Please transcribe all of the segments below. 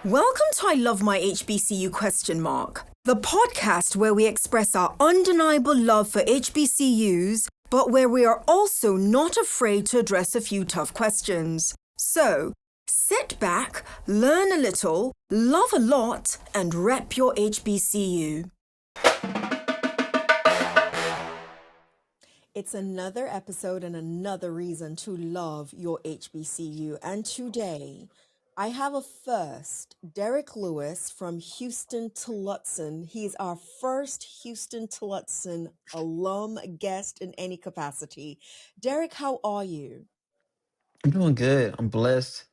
Welcome to I Love My HBCU ? The podcast where we express our undeniable love for HBCUs, but where we are also not afraid to address a few tough questions. So, sit back, learn a little, love a lot, and rep your HBCU. It's another episode and another reason to love your HBCU. And today, I have a first, Derrick Louis from Houston Tillotson. He's our first Houston Tillotson alum guest in any capacity. Derrick, how are you? I'm doing good. I'm blessed.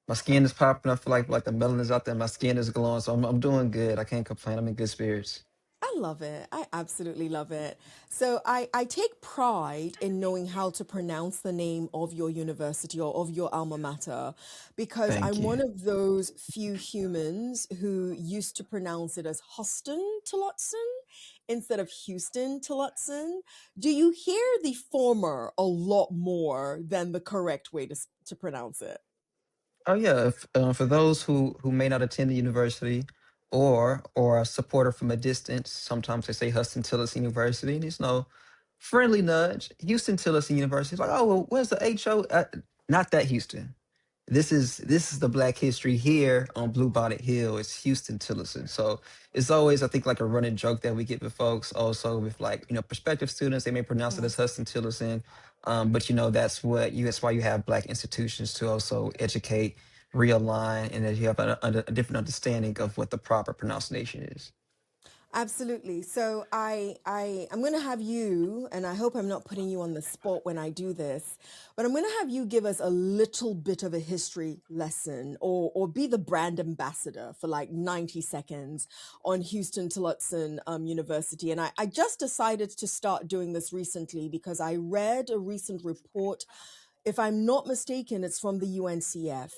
My skin is popping. I feel like the melanin is out there. My skin is glowing, so I'm doing good. I can't complain. I'm in good spirits. I love it. I absolutely love it. So I take pride in knowing how to pronounce the name of your university or of your alma mater because Thank I'm you. one of those few humans who used to pronounce it as Hoston Tillotson instead of Houston Tillotson. Do you hear the former a lot more than the correct way to pronounce it? Oh yeah, for those who may not attend the university or are supporter from a distance, sometimes they say Huston Tillis University, and it's no friendly nudge. Houston Tillis University. It's like, oh well, where's the HO? Not that Houston. This is the Black History here on Blue Bonnet Hill. It's Houston Tillotson. So it's always I think like a running joke that we get with folks. Also with like prospective students, they may pronounce it as Yes. Huston Tillotson, but that's why you have Black institutions to also educate, realign, and that you have a different understanding of what the proper pronunciation is. Absolutely. So I'm going to have you, and I hope I'm not putting you on the spot when I do this, but I'm going to have you give us a little bit of a history lesson or be the brand ambassador for like 90 seconds on Houston Tillotson University. And I just decided to start doing this recently because I read a recent report. If I'm not mistaken, it's from the UNCF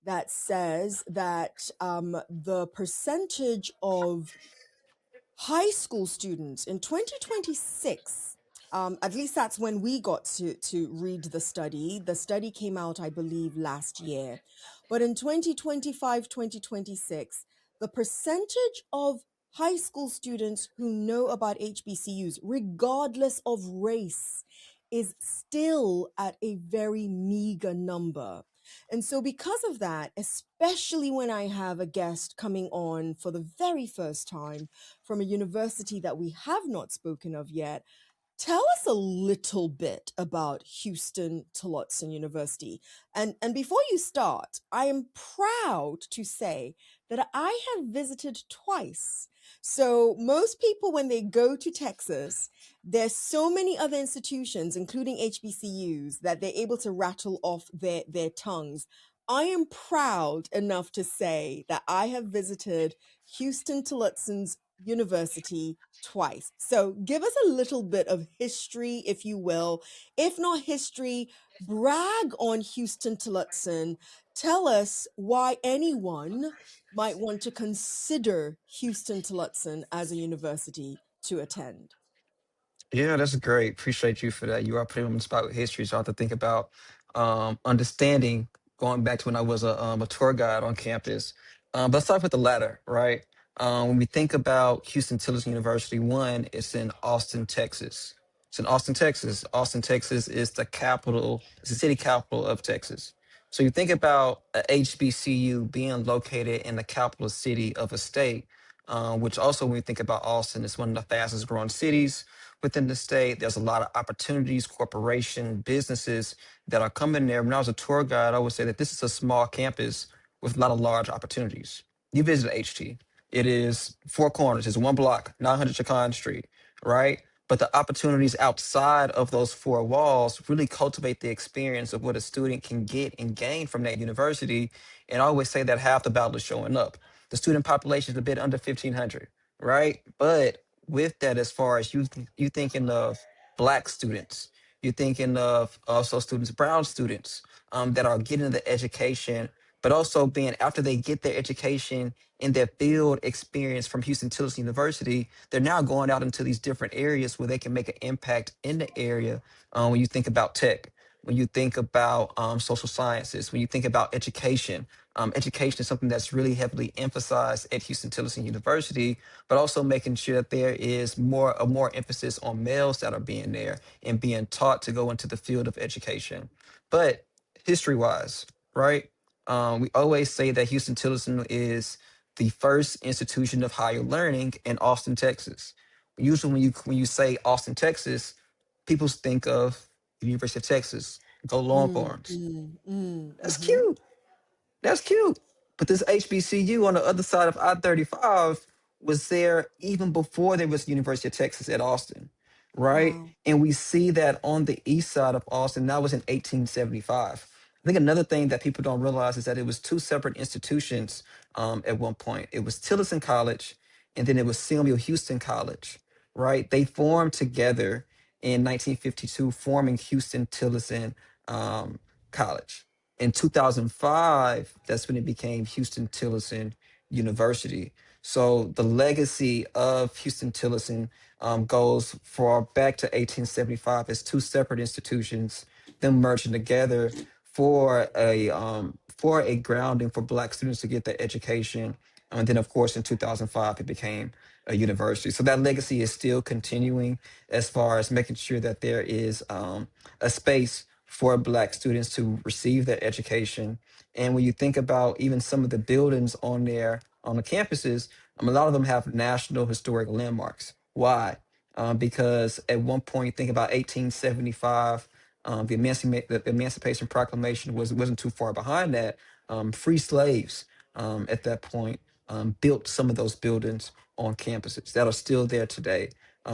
that says that the percentage of high school students in 2026, at least that's when we got to read the study. The study came out, I believe, last year. But in 2025, 2026, the percentage of high school students who know about HBCUs, regardless of race, is still at a very meager number. And so, because of that, especially when I have a guest coming on for the very first time from a university that we have not spoken of yet, tell us a little bit about Houston Tillotson University. And before you start, I am proud to say that I have visited twice. So most people, when they go to Texas, there's so many other institutions, including HBCUs, that they're able to rattle off their tongues. I am proud enough to say that I have visited Houston Tillotson's University twice. So give us a little bit of history, if you will. If not history, brag on Houston Tillotson. Tell us why anyone might want to consider Houston Tillotson as a university to attend. Yeah, that's great. Appreciate you for that. You are putting me on the spot with history, so I have to think about understanding going back to when I was a tour guide on campus. But let's start with the latter, right? When we think about Houston Tillis University, one, it's in Austin, Texas. It's in Austin, Texas. Austin, Texas is the capital, it's the city capital of Texas. So you think about a HBCU being located in the capital city of a state, which also when we think about Austin, it's one of the fastest growing cities within the state. There's a lot of opportunities, corporation, businesses that are coming there. When I was a tour guide, I would say that this is a small campus with a lot of large opportunities. You visit HT. It is four corners. It's one block, 900 Chacon Street, right? But the opportunities outside of those four walls really cultivate the experience of what a student can get and gain from that university. And I always say that half the battle is showing up. The student population is a bit under 1,500, right? But with that, as far as you thinking of Black students, you're thinking of also students, brown students that are getting the education, but also being after they get their education in their field experience from Houston Tillis University, they're now going out into these different areas where they can make an impact in the area. When you think about tech. when you think about social sciences, when you think about education. Education is something that's really heavily emphasized at Houston-Tillotson University, but also making sure that there is more emphasis on males that are being there and being taught to go into the field of education. But history-wise, right? We always say that Houston-Tillotson is the first institution of higher learning in Austin, Texas. Usually, when you say Austin, Texas, people think of the University of Texas. Go Longhorns. That's Mm-hmm. cute. That's cute. But this HBCU on the other side of I-35 was there even before there was the University of Texas at Austin, right? Wow. And we see that on the east side of Austin, that was in 1875. I think another thing that people don't realize is that it was two separate institutions at one point. It was Tillotson College, and then it was Samuel Houston College, right? They formed together in 1952, forming Houston Tillotson College. In 2005, that's when it became Houston Tillotson University. So the legacy of Houston Tillotson goes far back to 1875 as two separate institutions, them merging together for a grounding for Black students to get their education. And then, of course, in 2005, it became a university. So that legacy is still continuing as far as making sure that there is a space for Black students to receive their education. And when you think about even some of the buildings on there on the campuses, a lot of them have national historic landmarks. Why? Because at one point, think about 1875, the Emancipation Proclamation wasn't too far behind that. Free slaves at that point built some of those buildings on campuses that are still there today.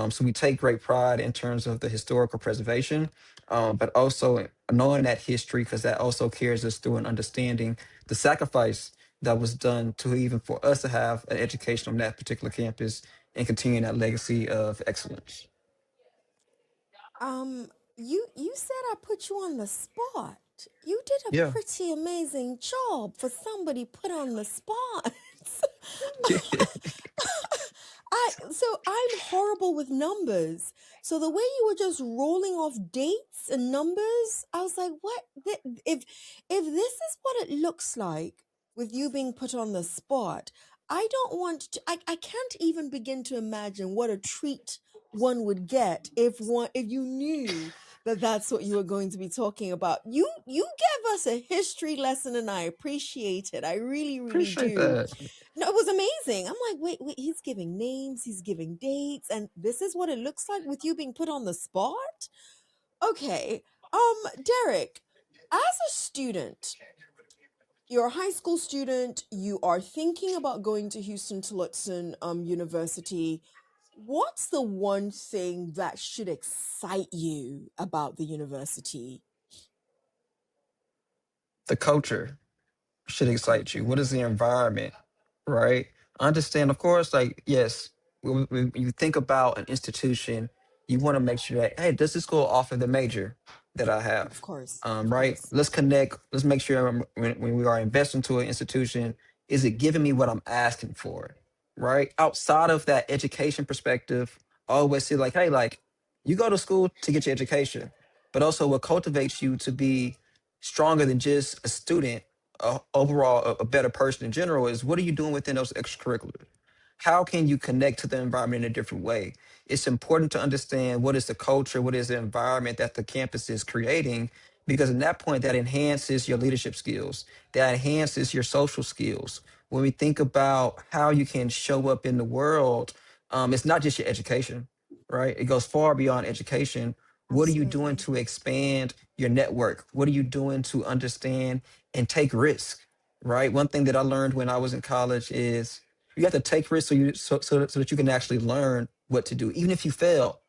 So we take great pride in terms of the historical preservation, but also knowing that history because that also carries us through and understanding the sacrifice that was done to even for us to have an education on that particular campus and continuing that legacy of excellence. You said I put you on the spot. You did a Yeah. pretty amazing job for somebody put on the spot. I'm horrible with numbers. So the way you were just rolling off dates and numbers, I was like, what? If this is what it looks like with you being put on the spot, I don't want to. I can't even begin to imagine what a treat one would get if you knew that that's what you were going to be talking about. You gave us a history lesson, and I appreciate it. I really really Appreciate do. that. No, it was amazing. I'm like, wait, he's giving names, he's giving dates, and this is what it looks like with you being put on the spot? Okay. Derrick, as a student, you're a high school student, you are thinking about going to Houston Tillotson University. What's the one thing that should excite you about the university? The culture should The excite you. culture. What is the environment, right? Understand, of course, like, yes, when you think about an institution, you want to make sure that, hey, does this school offer the major that I Of have? course, of Right? course. Let's connect. Let's make sure when we are investing to an institution, is it giving me what I'm asking for? Right? Outside of that education perspective, I always say, like, hey, like, you go to school to get your education, but also what cultivates you to be stronger than just a student, overall a better person in general is what are you doing within those extracurriculars? How can you connect to the environment in a different way? It's important to understand what is the culture, what is the environment that the campus is creating, because in that point, that enhances your leadership skills, that enhances your social skills. When we think about how you can show up in the world, it's not just your education, right? It goes far beyond education. What are you doing Absolutely. to expand your network? What are you doing to understand and take risk, right? One thing that I learned when I was in college is you have to take risks so that you can actually learn what to do. Even if you fail,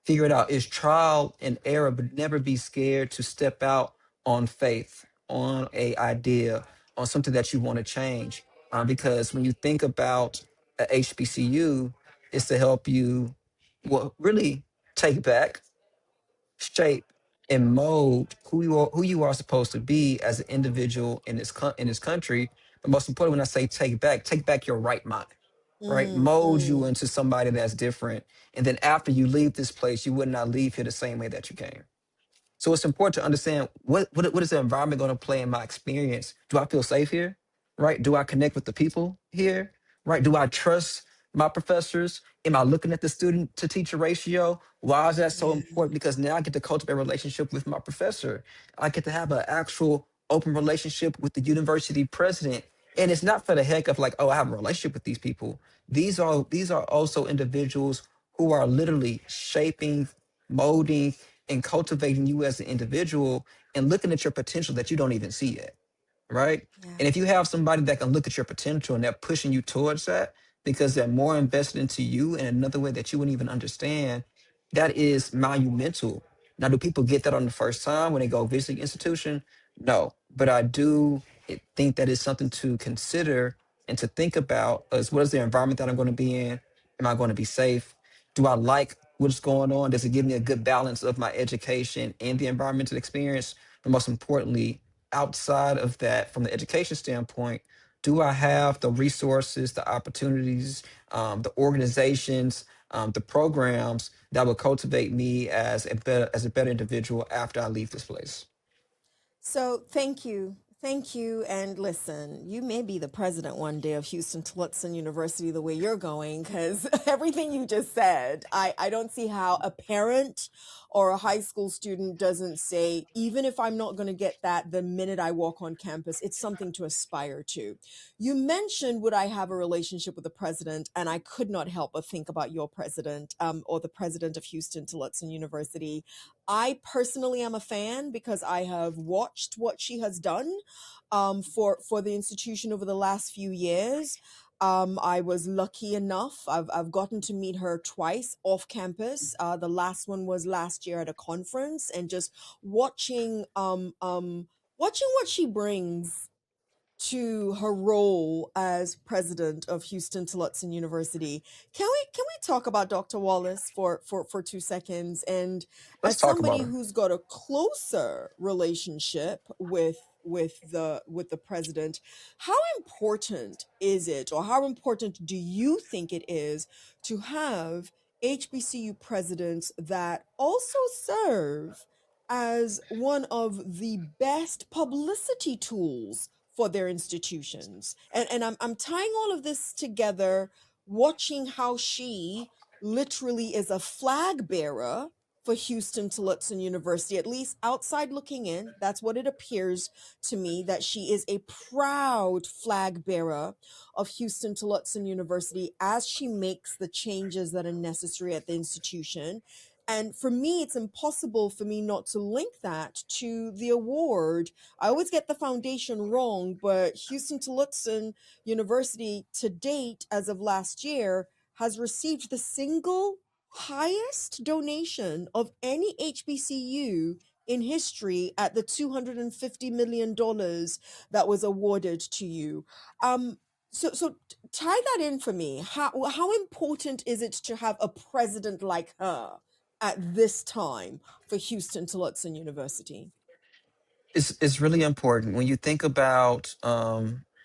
figure it out. It's trial and error, but never be scared to step out on faith, on a idea, on something that you want to change. Because when you think about a HBCU, it's to help you, well, really take back, shape, and mold who you are supposed to be as an individual in in this country. But most important, when I say take back your right mind, right? Mm, Mold you mm. into somebody that's different. And then after you leave this place, you would not leave here the same way that you came. So it's important to understand what is the environment going to play in my experience. Do I feel safe here? Right? Do I connect with the people here? Right? Do I trust my professors? Am I looking at the student to teacher ratio? Why is that so Yeah. important? Because now I get to cultivate a relationship with my professor. I get to have an actual open relationship with the university president. And it's not for the heck of like, oh, I have a relationship with these people. These are also individuals who are literally shaping, molding, and cultivating you as an individual and looking at your potential that you don't even see yet, right? Yeah. And if you have somebody that can look at your potential and they're pushing you towards that because they're more invested into you in another way that you wouldn't even understand, that is monumental. Now, do people get that on the first time when they go visit the institution? No, but I do think that is something to consider and to think about as what is the environment that I'm going to be in? Am I going to be safe? Do I like what's going on? Does it give me a good balance of my education and the environmental experience? But most importantly, outside of that, from the education standpoint, do I have the resources, the opportunities, the organizations, the programs that will cultivate me as a better individual after I leave this place? So thank you. Thank you. And listen, you may be the president one day of Houston Tillotson University the way you're going, because everything you just said, I don't see how a parent or a high school student doesn't say, even if I'm not going to get that the minute I walk on campus, it's something to aspire to. You mentioned, would I have a relationship with the president? And I could not help but think about your president, or the president of Houston Tillotson University. I personally am a fan because I have watched what she has done, for the institution over the last few years. I was lucky enough. I've gotten to meet her twice off campus. The last one was last year at a conference, and just watching watching what she brings to her role as president of Houston Tillotson University. Can we talk about Dr. Wallace for 2 seconds? And Let's as talk about somebody her. who's got a closer relationship with the president, how important is it, or how important do you think it is to have HBCU presidents that also serve as one of the best publicity tools for their institutions? And I'm tying all of this together, watching how she literally is a flag bearer for Houston Tillotson University, at least outside looking in. That's what it appears to me, that she is a proud flag bearer of Houston Tillotson University as she makes the changes that are necessary at the institution. And for me, it's impossible for me not to link that to the award. I always get the foundation wrong, but Houston Tillotson University to date, as of last year, has received the single highest donation of any HBCU in history at the $250 million that was awarded to you. Um, so tie that in for me. How important is it to have a president like her at this time for Houston Tillotson University? It's really important when you think about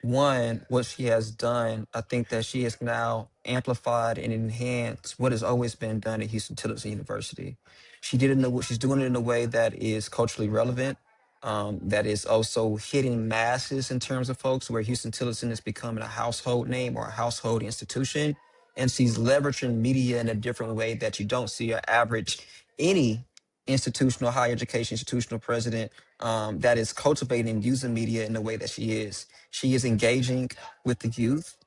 one what she has done. I think that she has now amplified and enhanced what has always been done at Houston Tillotson University. She did it in a, she's doing it in a way that is culturally relevant, that is also hitting masses in terms of folks, where Houston Tillotson is becoming a household name or a household institution, and she's leveraging media in a different way that you don't see your average any institutional higher education institutional president that is cultivating and using media in the way that she is. She is engaging with the youth.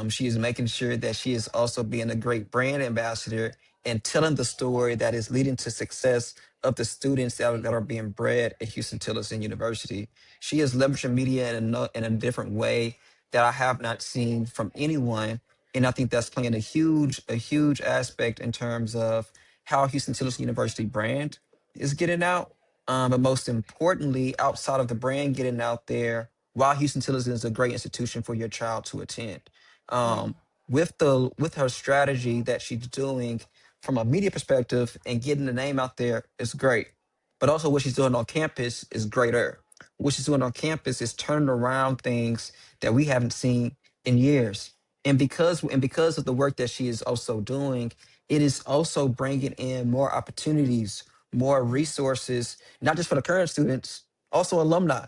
She is making sure that she is also being a great brand ambassador and telling the story that is leading to success of the students that are being bred at Houston Tillotson University. She is leveraging media in in a different way that I have not seen from anyone. And I think that's playing a huge aspect in terms of how Houston Tillotson University brand is getting out. But most importantly, outside of the brand getting out there, while Houston Tillotson is a great institution for your child to attend, Yeah, um, with her strategy that she's doing from a media perspective and getting the name out there is great. But also what she's doing on campus is greater. What she's doing on campus is turning around things that we haven't seen in years. And because of the work that she is also doing, it is also bringing in more opportunities more resources, not just for the current students, also alumni,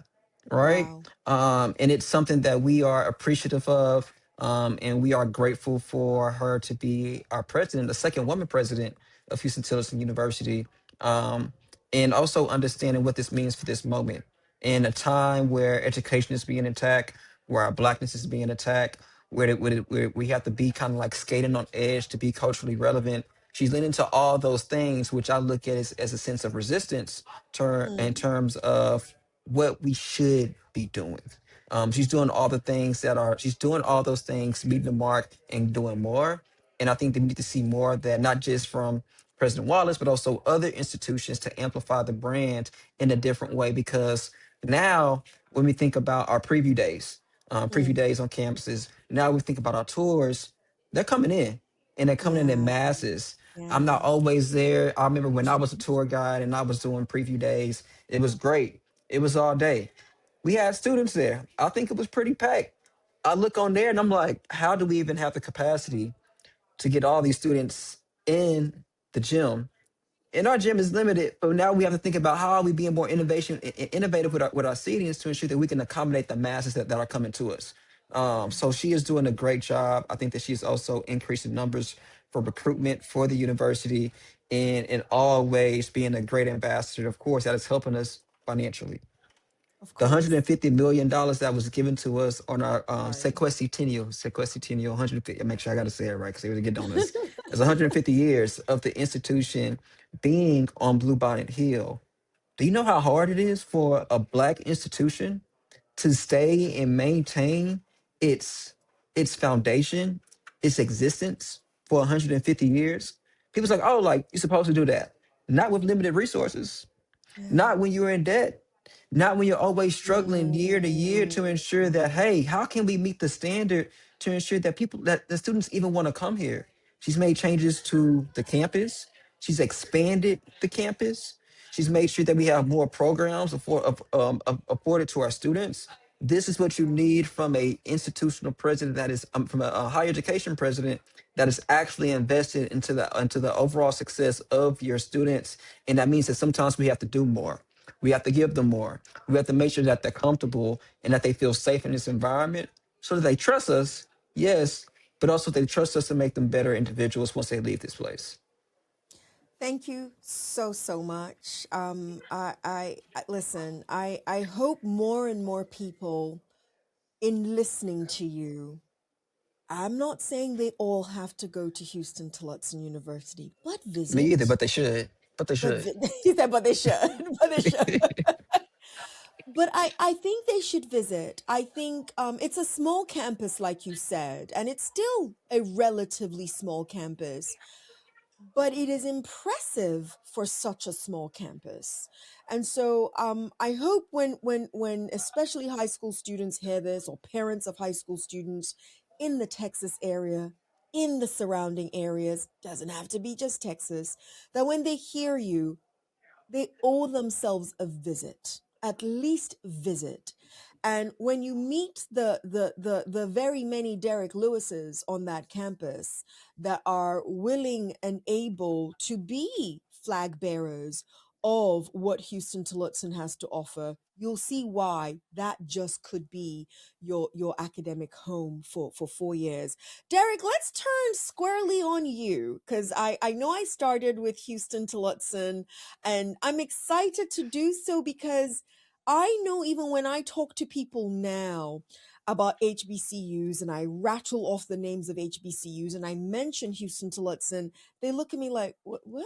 right? Wow. And it's something that we are appreciative of. And we are grateful for her to be our president, the second woman president of Houston Tillotson University. Um, and also understanding what this means for this moment in a time where education is being attacked, where our blackness is being attacked, where we have to be kind of like skating on edge to be culturally relevant. She's leaning to all those things, which I look at as a sense of resistance in Mm, terms of what we should be doing. She's doing all the things she's doing all those things, meeting the mark and doing more. And I think that we need to see more of that, not just from President Wallace, but also other institutions to amplify the brand in a different way. Because now, when we think about our preview mm. days on campuses, now we think about our tours, they're coming in and they're coming in Yeah. masses. I'm not Yeah. always there. I remember when I was a tour guide and I was doing preview days, it was great. It was all day. We had students there. I think it was pretty packed. I look on there and I'm like, how do we even have the capacity to get all these students in the gym? And our gym is limited, but now we have to think about how are we being more innovative with our seatings to ensure that we can accommodate the masses that are coming to us. So she is doing a great job. I think that she's also increasing numbers for recruitment for the university and in all ways being a great ambassador. Of course, that is helping us financially. Of The course. $150 million that was given to us on our Sorry. Sequestiennial, 150. Make sure I got to say it right because they would get on us. It's 150 years of the institution being on Bluebonnet Hill. Do you know how hard it is for a black institution to stay and maintain its its foundation, its existence for 150 years? People's like, oh, like you're supposed to do that. Not with limited resources, Yeah. not when you're in debt, not when you're always struggling year to year to ensure that, Mm. hey, how can we meet the standard to ensure that that the students even want to come here? She's made changes to the campus. She's expanded the campus. She's made sure that we have more programs afforded to our students. This is what you need from a institutional president that is from a higher education president that is actually invested into the overall success of your students. And that means that sometimes we have to do more. We have to give them more. We have to make sure that they're comfortable and that they feel safe in this environment so that they trust us, yes, but also they trust us to make them better individuals once they leave this place. Thank you so, so much. Listen, I hope more and more people in listening to you, I'm not saying they all have to go to Houston Tillotson University, but Me either, visit. but they should. But they But should. he said, but they should, but they should. But I think they should visit. I think it's a small campus, like you said, and it's still a relatively small campus, but it is impressive for such a small campus. And so I hope when especially high school students hear this, or parents of high school students in the Texas area, in the surrounding areas, doesn't have to be just Texas, that when they hear you, they owe themselves a visit, at least visit. And when you meet the very many Derrick Lewises on that campus that are willing and able to be flag bearers of what Houston Tillotson has to offer, you'll see why that just could be your academic home for 4 years. Derrick, let's turn squarely on you, because I know I started with Houston Tillotson, and I'm excited to do so because I know even when I talk to people now about HBCUs and I rattle off the names of HBCUs and I mention Houston Tillotson, they look at me like, what?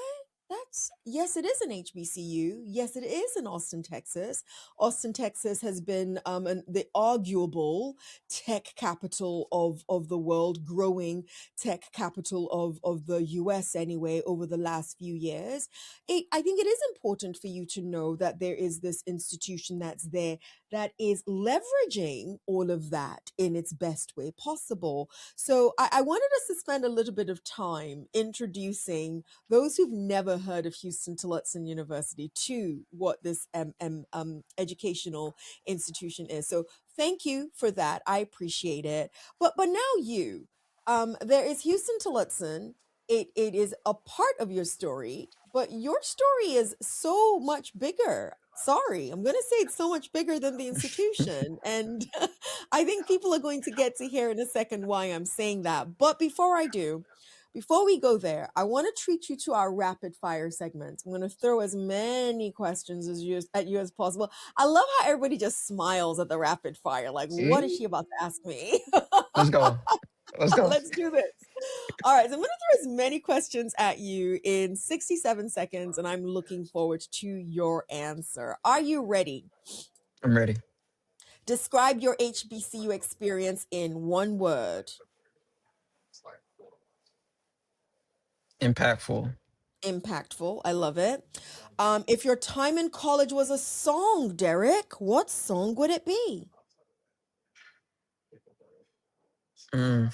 That's, yes, it is an HBCU. Yes, it is in Austin, Texas. Austin, Texas has been the arguable tech capital of the world, growing tech capital of the US anyway, over the last few years. I think it is important for you to know that there is this institution that's there that is leveraging all of that in its best way possible. So I wanted us to spend a little bit of time introducing those who've never heard of Houston Tillotson University to what this educational institution is. So thank you for that. I appreciate it. But now you, there is Houston Tillotson. it is a part of your story, but your story is so much bigger. Sorry, I'm going to say it's so much bigger than the institution. And I think people are going to get to hear in a second why I'm saying that. But before I do, before we go there, I want to treat you to our rapid fire segment. I'm going to throw as many questions at you as possible. I love how everybody just smiles at the rapid fire. Like, what is Mm, she about to ask me? let's go. Let's go. Let's do this. All right, so I'm going to throw as many questions at you in 67 seconds, and I'm looking forward to your answer. Are you ready? I'm ready. Describe your HBCU experience in one word. Impactful. Impactful. I love it. If your time in college was a song, Derek, what song would it be? Mm.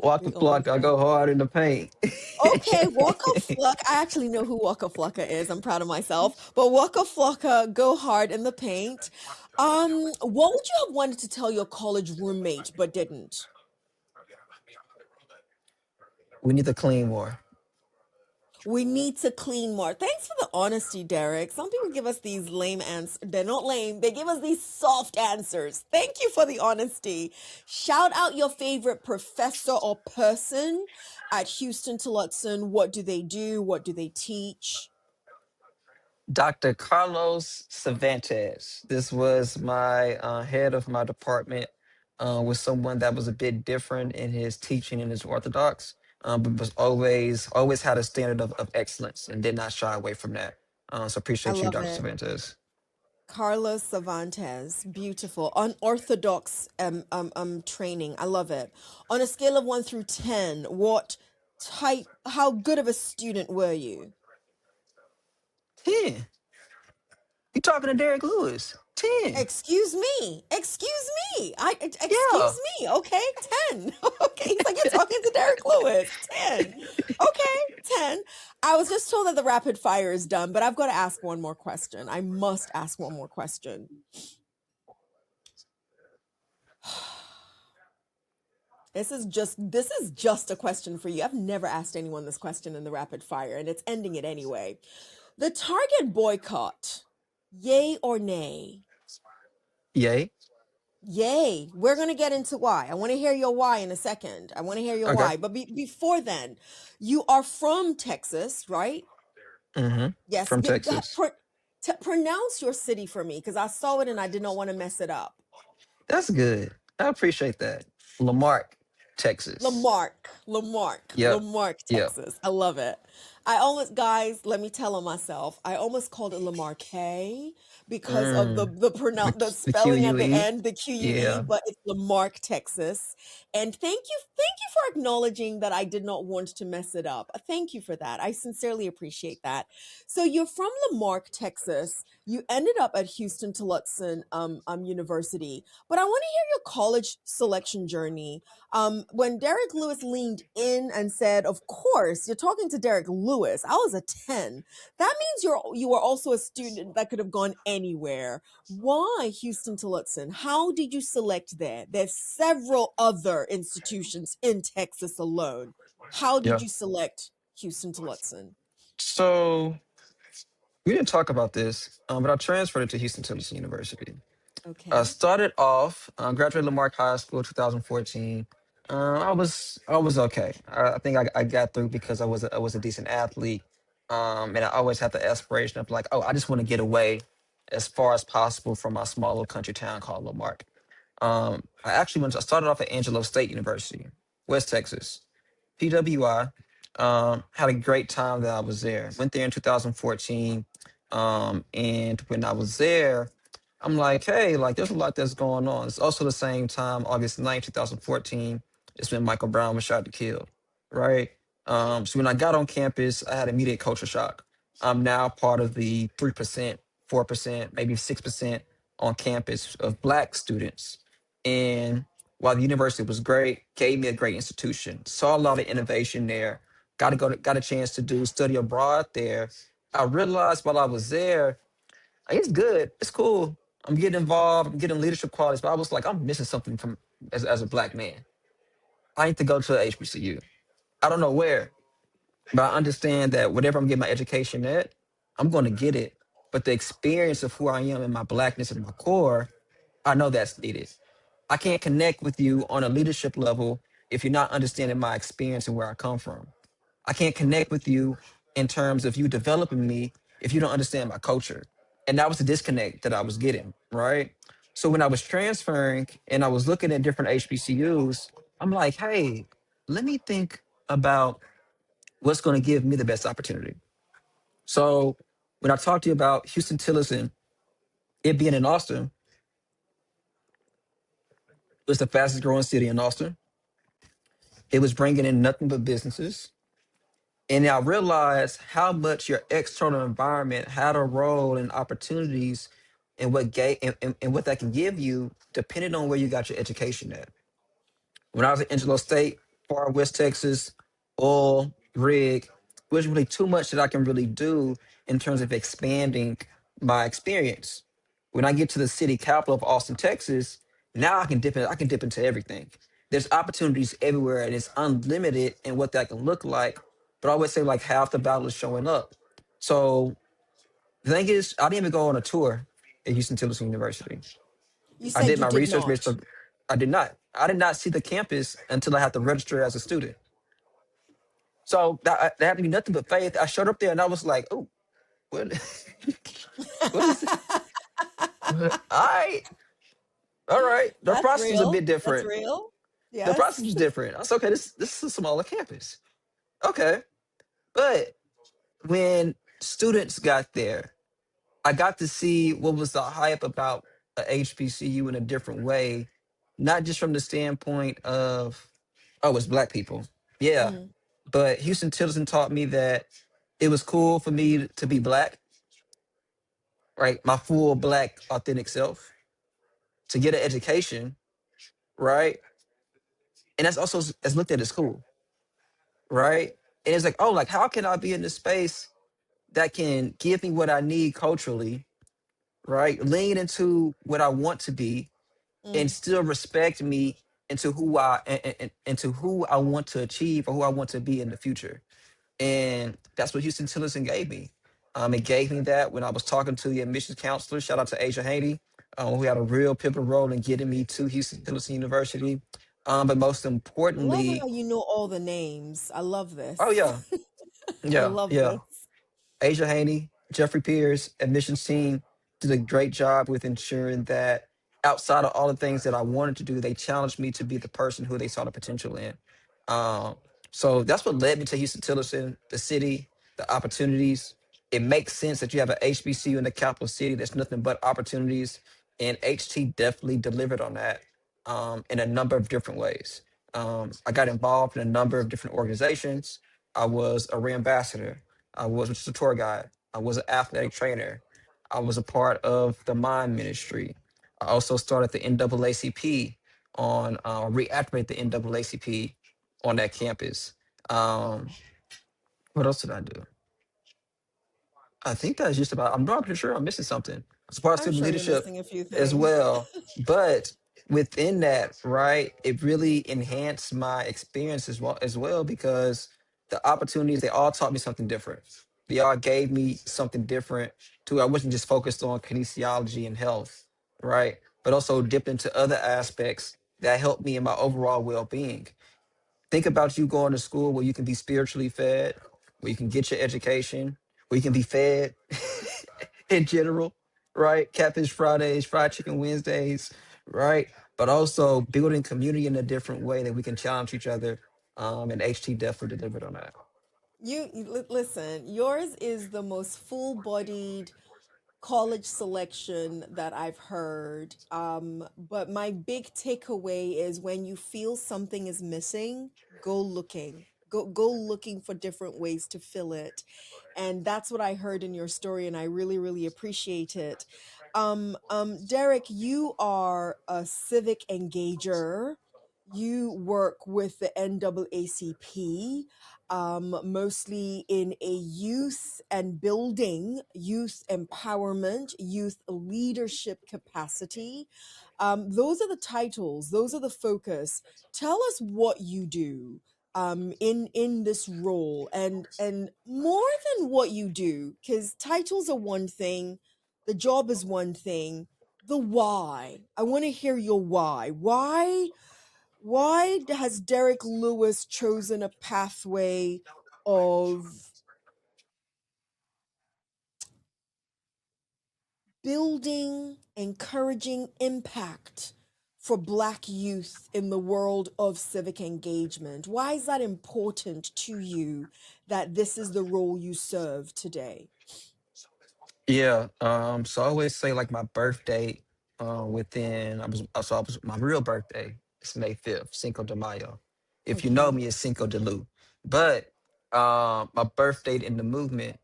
Walk We're the going to be block. I friends. go hard in the paint. Okay, Waka Flocka. I actually know who Waka Flocka is. I'm proud of myself. But Waka Flocka, go hard in the paint. What would you have wanted to tell your college roommate but didn't? We need to clean more. We need to clean more. Thanks for the honesty, Derek. Some people give us these lame answers. They're not lame. They give us these soft answers. Thank you for the honesty. Shout out your favorite professor or person at Houston Tillotson. What do they do? What do they teach? Dr. Carlos Cervantes. This was my head of my department. Was someone that was a bit different in his teaching and his orthodox, but was always had a standard of excellence and did not shy away from that. So I appreciate you, love Dr. it. Cervantes. Carlos Cervantes, beautiful. Unorthodox training. I love it. On a scale of 1 through 10, how good of a student were you? 10. You talking to Derrick Louis? 10. Excuse me. Yeah. Excuse me. Okay, 10. Okay, he's like, you're talking to Derek Lewis. 10. Okay, 10. I was just told that the rapid fire is done, but I've got to ask one more question. I must ask one more question. This is just a question for you. I've never asked anyone this question in the rapid fire, and it's ending it anyway. The Target boycott, yay or nay? Yay. Yay. We're going to get into why. I want to hear your why in a second. I want to hear your Okay. why. But before then, you are from Texas, right? Mm-hmm. Yes. From Texas. Pronounce your city for me because I saw it and I did not want to mess it up. That's good. I appreciate that. Lamarck, Texas. Yep. Lamarck, Yep. Texas. I love it. I almost, guys, let me tell on myself. I almost called it Lamarque because of Mm. the The spelling at the QUE. end, the QUE, Yeah. but it's Lamarck, Texas. And thank you for acknowledging that I did not want to mess it up. Thank you for that. I sincerely appreciate that. So you're from Lamarck, Texas. You ended up at Houston Tillotson University, but I want to hear your college selection journey. When Derrick Lewis leaned in and said, "Of course, you're talking to Derrick Lewis." I was a 10. That means you were also a student that could have gone anywhere. Why Houston Tillotson? How did you select there? There's several other institutions in Texas alone. How did Yeah. you select Houston Tillotson? So we didn't talk about this, but I transferred it to Houston Texas University. I Okay. started off, graduated Lamarck High School 2014. I was okay. I think I got through because I was a decent athlete, and I always had the aspiration of like, oh, I just want to get away as far as possible from my small little country town called Lamarck. I started off at Angelo State University, West Texas. PWI. Had a great time that I was there. Went there in 2014. And when I was there, I'm like, hey, like there's a lot that's going on. It's also the same time, August 9th, 2014, it's when Michael Brown was shot and killed, right? So when I got on campus, I had immediate culture shock. I'm now part of the 3%, 4%, maybe 6% on campus of Black students. And while the university was great, gave me a great institution, saw a lot of innovation there, got a chance to do study abroad there. I realized while I was there, like, it's good, it's cool. I'm getting involved, I'm getting leadership qualities, but I was like, I'm missing something from as a Black man. I need to go to a HBCU. I don't know where, but I understand that whatever I'm getting my education at, I'm going to get it. But the experience of who I am and my blackness and my core, I know that's needed. I can't connect with you on a leadership level if you're not understanding my experience and where I come from. I can't connect with you in terms of you developing me if you don't understand my culture. And that was the disconnect that I was getting, right? So when I was transferring and I was looking at different HBCUs, I'm like, hey, let me think about what's going to give me the best opportunity. So when I talked to you about Houston Tillotson, it being in Austin, it was the fastest growing city in Austin. It was bringing in nothing but businesses. And I realized how much your external environment had a role in opportunities and what and what that can give you depending on where you got your education at. When I was at Angelo State, far West Texas, oil rig, was really too much that I can really do in terms of expanding my experience. When I get to the city capital of Austin, Texas, now I can dip into everything. There's opportunities everywhere and it's unlimited in what that can look like. But I always say like half the battle is showing up. So the thing is, I didn't even go on a tour at Houston Tillotson University. You I said did you my did research not. based on. I did not. I did not see the campus until I had to register as a student. So that had to be nothing but faith. I showed up there and I was like, "Oh, what? What is it? All right, all right." The That's process was a real. bit That's different. real. The Yes. process was different. I was okay. This is a smaller campus. Okay, but when students got there, I got to see what was the hype about a HBCU in a different way, not just from the standpoint of, oh, it's black people. Yeah. Mm, But Houston Tillotson taught me that it was cool for me to be black, right? My full black authentic self, to get an education, right? And that's also as looked at as cool, right? And it's like, oh, like how can I be in this space that can give me what I need culturally, right? Lean into what I want to be and mm. still respect me into who into who I want to achieve or who I want to be in the future. And that's what Houston Tillotson gave me. It gave me that when I was talking to the admissions counselor. Shout out to Asia Haney, who had a real pivotal role in getting me to Houston Tillotson University. But most Love how importantly, you know all the names. I love oh this. yeah, I yeah, love yeah. this. Asia Haney, Jeffrey Pierce, admissions team did a great job with ensuring that outside of all the things that I wanted to do, they challenged me to be the person who they saw the potential in. Um, so that's what led me to Houston Tillotson, the city, the opportunities. It makes sense that you have an HBCU in the capital city. There's nothing but opportunities, and HT definitely delivered on that in a number of different ways. I got involved in a number of different organizations. I was a re-ambassador. I was just a tour guide. I was an athletic trainer. I was a part of the Mind Ministry. I also started the NAACP reactivated the NAACP on that campus. Um, what else did I do? I think that's just about. I'm not pretty sure I'm missing something. As far as I'm student sure you're leadership missing a few as things. well, but within that, right, it really enhanced my experience as well because the opportunities they all taught me something different. They all gave me something different too. I wasn't just focused on kinesiology and health, right, but also dipped into other aspects that helped me in my overall well-being. Think about you going to school where you can be spiritually fed, where you can get your education, where you can be fed in general, right? Catfish Fridays, fried chicken Wednesdays, right? But also building community in a different way that we can challenge each other. And HT definitely delivered on that. Listen, yours is the most full-bodied college selection that I've heard. But my big takeaway is when you feel something is missing, go looking. Go looking for different ways to fill it. And that's what I heard in your story, and I really, really appreciate it. Derek, you are a civic engager. You work with the NAACP. mostly in a youth and building, youth empowerment, youth leadership capacity. Those are the titles, those are the focus. Tell us what you do in this role, and more than what you do, because titles are one thing, the job is one thing. The why. I want to hear your why. Why has Derrick Lewis chosen a pathway of building, encouraging impact for Black youth in the world of civic engagement? Why is that important to you, that this is the role you serve today? Yeah. So I always say like my birthday, I was my real birthday is May 5th, Cinco de Mayo. If you know Okay. me, it's Cinco de Lu. But my birth date in the movement,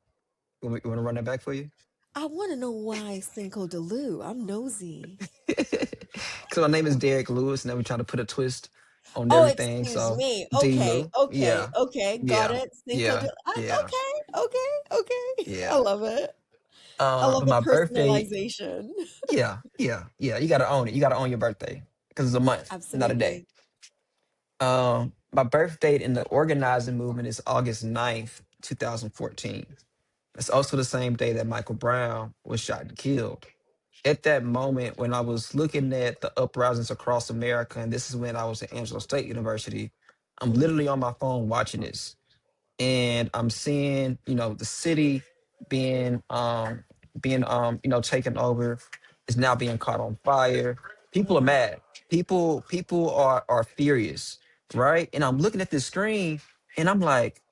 you want to run that back for you? I want to know why Cinco de Lou. I'm nosy. Because my name is Derrick Lewis, and then we're trying to put a twist on Oh, everything. excuse So me. D Okay, Lou. okay, Yeah. okay. Got Yeah. it. Cinco de. Yeah. Yeah. Okay, okay, okay. I Yeah. love it. I love But the my birthday, personalization. yeah, yeah, yeah. You gotta own it. You gotta own your birthday because it's a month, not a day. Absolutely. My birth date in the organizing movement is August 9th, 2014. It's also the same day that Michael Brown was shot and killed. At that moment, when I was looking at the uprisings across America, and this is when I was at Angelo State University, I'm Mm, literally on my phone watching this. And I'm seeing, the city being taken over, is now being caught on fire. People are yeah. mad. People are furious, right? And I'm looking at this screen and I'm like,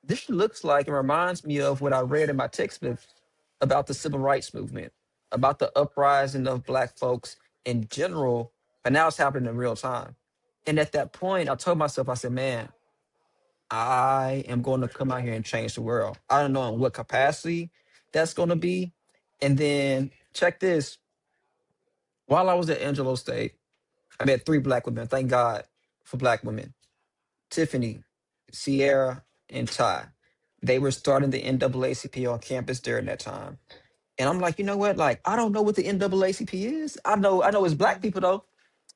this looks like it reminds me of what I read in my textbook about the civil rights movement, about the uprising of black folks in general, but now it's happening in real time. And at that point, I told myself, I said, man, I am going to come out here and change the world. I don't know in what capacity that's going to be. And then check this. While I was at Angelo State, I met three black women. Thank God for black women. Tiffany, Sierra, and Ty. They were starting the NAACP on campus during that time. And I'm like, you know what? Like, I don't know what the NAACP is. I know it's black Mm, people though.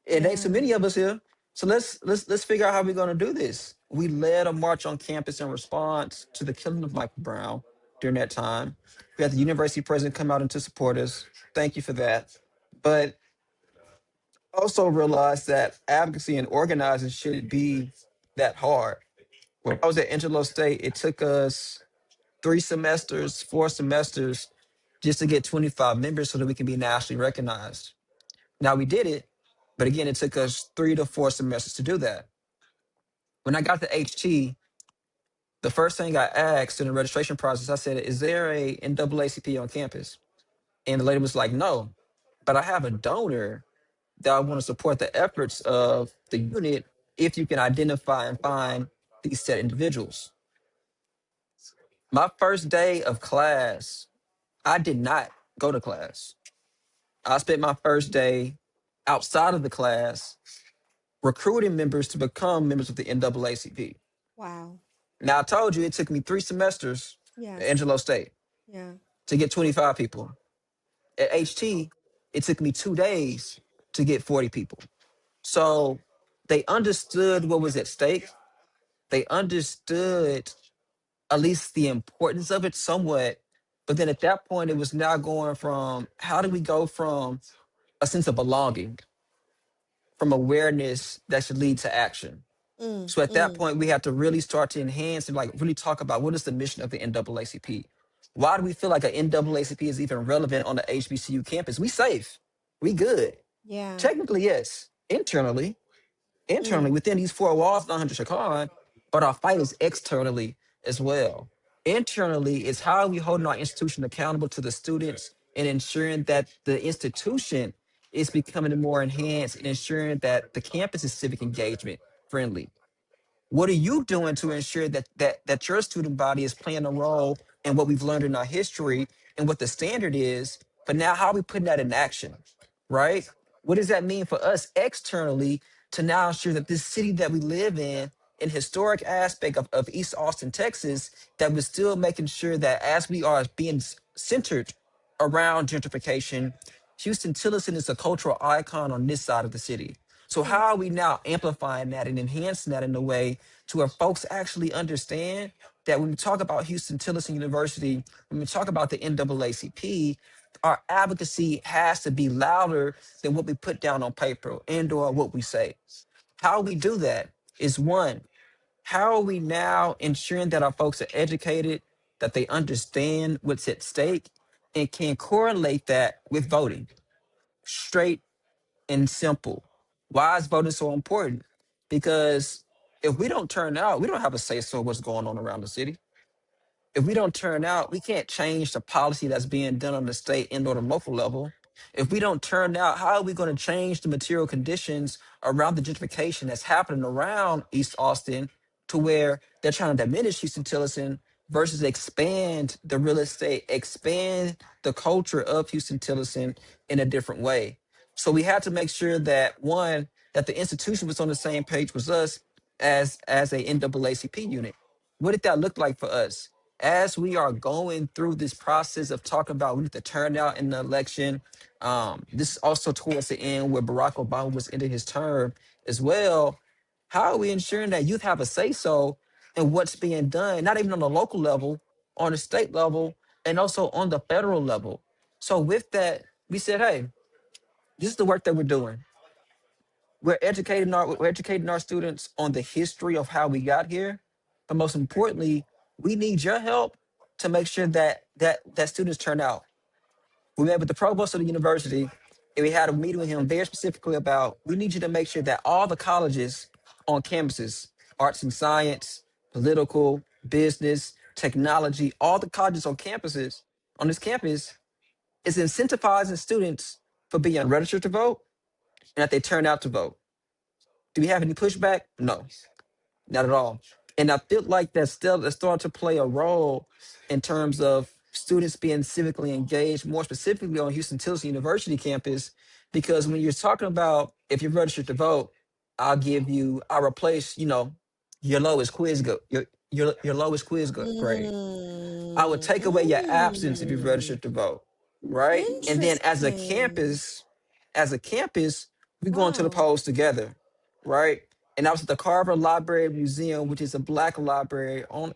And ain't so yeah. many of us here. So let's figure out how we're gonna do this. We led a march on campus in response to the killing of Michael Brown during that time. We had the university president come out and to support us. Thank you for that. But also realize that advocacy and organizing should be that hard. When I was at Angelo State, it took us 3 semesters, 4 semesters, just to get 25 members so that we can be nationally recognized. Now we did it, but again, it took us 3 to 4 semesters to do that. When I got to HT, the first thing I asked in the registration process, I said, "Is there a NAACP on campus?" And the lady was like, "No, but I have a donor that I want to support the efforts of the unit if you can identify and find these set individuals." My first day of class, I did not go to class. I spent my first day outside of the class recruiting members to become members of the NAACP. Wow. Now, I told you it took me 3 semesters at Yes. Angelo State Yeah. to get 25 people. At HT, it took me 2 days to get 40 people. So they understood what was at stake. They understood at least the importance of it somewhat. But then at that point, it was now going from how do we go from a sense of belonging, from awareness that should lead to action. Mm, So at that mm, point, we have to really start to enhance and like really talk about what is the mission of the NAACP. Why do we feel like an NAACP is even relevant on the HBCU campus? We safe, we good. yeah. Technically, yes. Internally Mm, within these four walls, 900 Shakar, but our fight is externally as well. Internally is how are we holding our institution accountable to the students and ensuring that the institution is becoming more enhanced and ensuring that the campus is civic engagement friendly. What are you doing to ensure that your student body is playing a role in what we've learned in our history and what the standard is? But now, how are we putting that in action, right? What does that mean for us externally to now ensure that this city that we live in and historic aspect of East Austin, Texas, that we're still making sure that as we are being centered around gentrification, Houston Tillotson is a cultural icon on this side of the city. So Yeah. how are we now amplifying that and enhancing that in a way to where folks actually understand that when we talk about Houston Tillotson University, when we talk about the NAACP, our advocacy has to be louder than what we put down on paper and or what we say. How we do that is one, how are we now ensuring that our folks are educated, that they understand what's at stake, and can correlate that with voting? Straight and simple. Why is voting so important? Because if we don't turn out, we don't have a say so what's going on around the city. If we don't turn out, we can't change the policy that's being done on the state and or the local level. If we don't turn out, how are we going to change the material conditions around the gentrification that's happening around East Austin to where they're trying to diminish Houston Tillotson versus expand the real estate, expand the culture of Houston Tillotson in a different way? So we had to make sure that one, that the institution was on the same page with us as a NAACP unit. What did that look like for us? As we are going through this process of talking about we need to turn out in the election, this is also towards the end where Barack Obama was ending his term as well. How are we ensuring that youth have a say so in what's being done, not even on the local level, on the state level, and also on the federal level? So with that, we said, hey, this is the work that we're doing. We're educating our students on the history of how we got here, but most importantly, we need your help to make sure that students turn out. We met with the provost of the university, and we had a meeting with him very specifically about we need you to make sure that all the colleges on campuses, arts and science, political, business, technology, all the colleges on this campus is incentivizing students for being registered to vote and that they turn out to vote. Do we have any pushback? No, not at all. And I feel like that's starting to play a role in terms of students being civically engaged, more specifically on Houston Tillotson University campus, because when you're talking about if you're registered to vote, I'll replace, your lowest your lowest grade. I would Mm, take away your absence if you mm. registered to vote, right? And then Interesting. as a campus, we go into the Wow. polls together, right? And I was at the Carver Library Museum, which is a black library on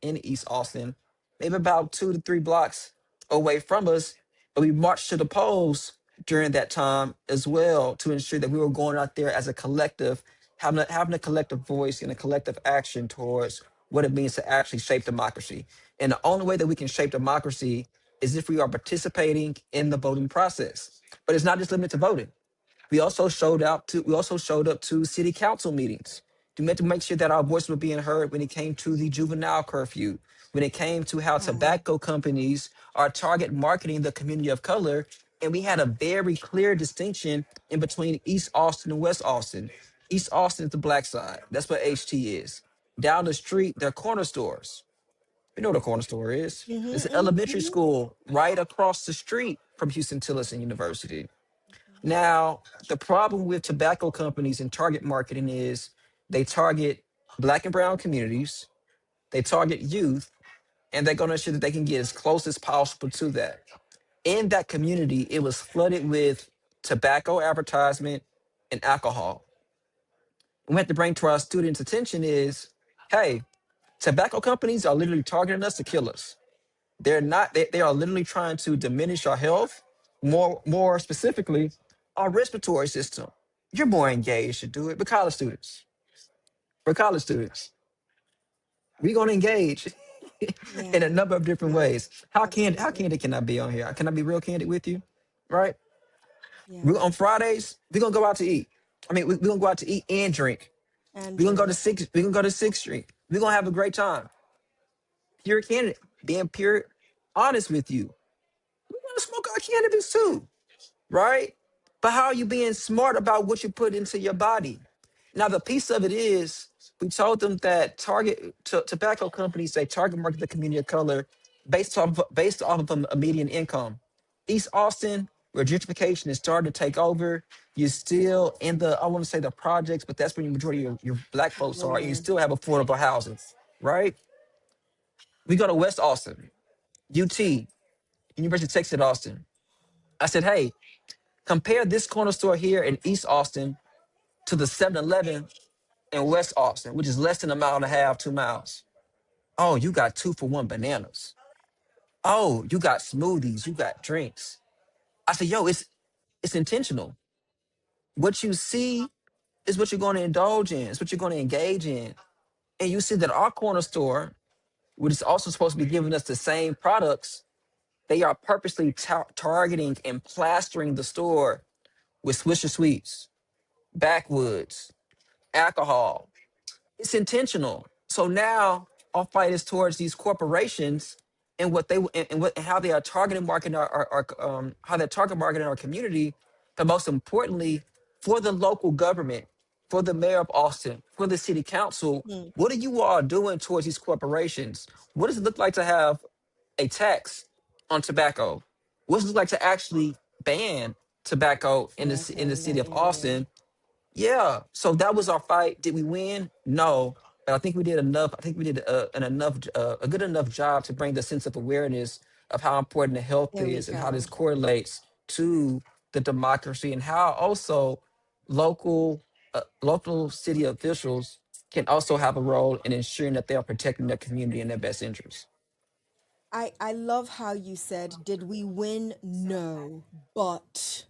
in East Austin, maybe about 2 to 3 blocks away from us. But we marched to the polls during that time as well to ensure that we were going out there as a collective, having a collective voice and a collective action towards what it means to actually shape democracy. And the only way that we can shape democracy is if we are participating in the voting process. But it's not just limited to voting. We also showed up to city council meetings to make sure that our voices were being heard when it came to the juvenile curfew, when it came to how Wow. tobacco companies are target marketing the community of color. And we had a very clear distinction in between East Austin and West Austin. East Austin is the black side. That's what HT is. Down the street, they're corner stores. You know what a corner store is. It's an Mm-hmm, elementary mm-hmm, school right across the street from Houston Tillotson University. Now, the problem with tobacco companies and target marketing is they target black and brown communities, they target youth, and they're going to ensure that they can get as close as possible to that. In that community, it was flooded with tobacco advertisement and alcohol. And we have to bring to our students' attention is, hey, tobacco companies are literally targeting us to kill us. They're not. They are literally trying to diminish our health. More specifically, our respiratory system. You're more engaged to do it. But college students, we're college students. We're gonna engage in a Yeah. number of different Yeah. ways. How Absolutely. candid can I be on here? Can I be real candid with you? Right? Yeah. We on Fridays. We're gonna go out to eat. I mean, we're gonna go out to eat and drink. And We're gonna go to drink. six. We're gonna go to Sixth Street. We're gonna have a great time. Pure candid, being pure honest with you. We're gonna smoke our cannabis too, right? But how are you being smart about what you put into your body? Now, the piece of it is we told them that tobacco companies they target market the community of color based off of a median income. East Austin, where gentrification is starting to take over. You're still in the, I want to say the projects, but that's where the majority of your black folks Oh are, and you yeah. still have affordable housing, right? We go to West Austin, UT, University of Texas at Austin. I said, hey, compare this corner store here in East Austin to the 7-Eleven in West Austin, which is less than a mile and a half, 2 miles. Oh, you got 2 for 1 bananas. Oh, you got smoothies, you got drinks. I said, yo, it's intentional. What you see is what you're going to indulge in. It's what you're going to engage in. And you see that our corner store, which is also supposed to be giving us the same products, they are purposely targeting and plastering the store with Swisher Sweets, backwoods, alcohol. It's intentional. So now our fight is towards these corporations and what they and what and how they are targeting marketing how they're target marketing our community, but most importantly, for the local government, for the mayor of Austin, for the city council, Hmm. what are you all doing towards these corporations? What does it look like to have a tax on tobacco? What does it look like to actually ban tobacco in Yeah, in the in city that of area. Austin? Yeah. So that was our fight. Did we win? No. But I think we did enough. I think we did a good enough job to bring the sense of awareness of how important the health There we is and how this go. correlates to the democracy and how also local city officials can also have a role in ensuring that they are protecting their community and their best interests. I love how you said, did we win? No. But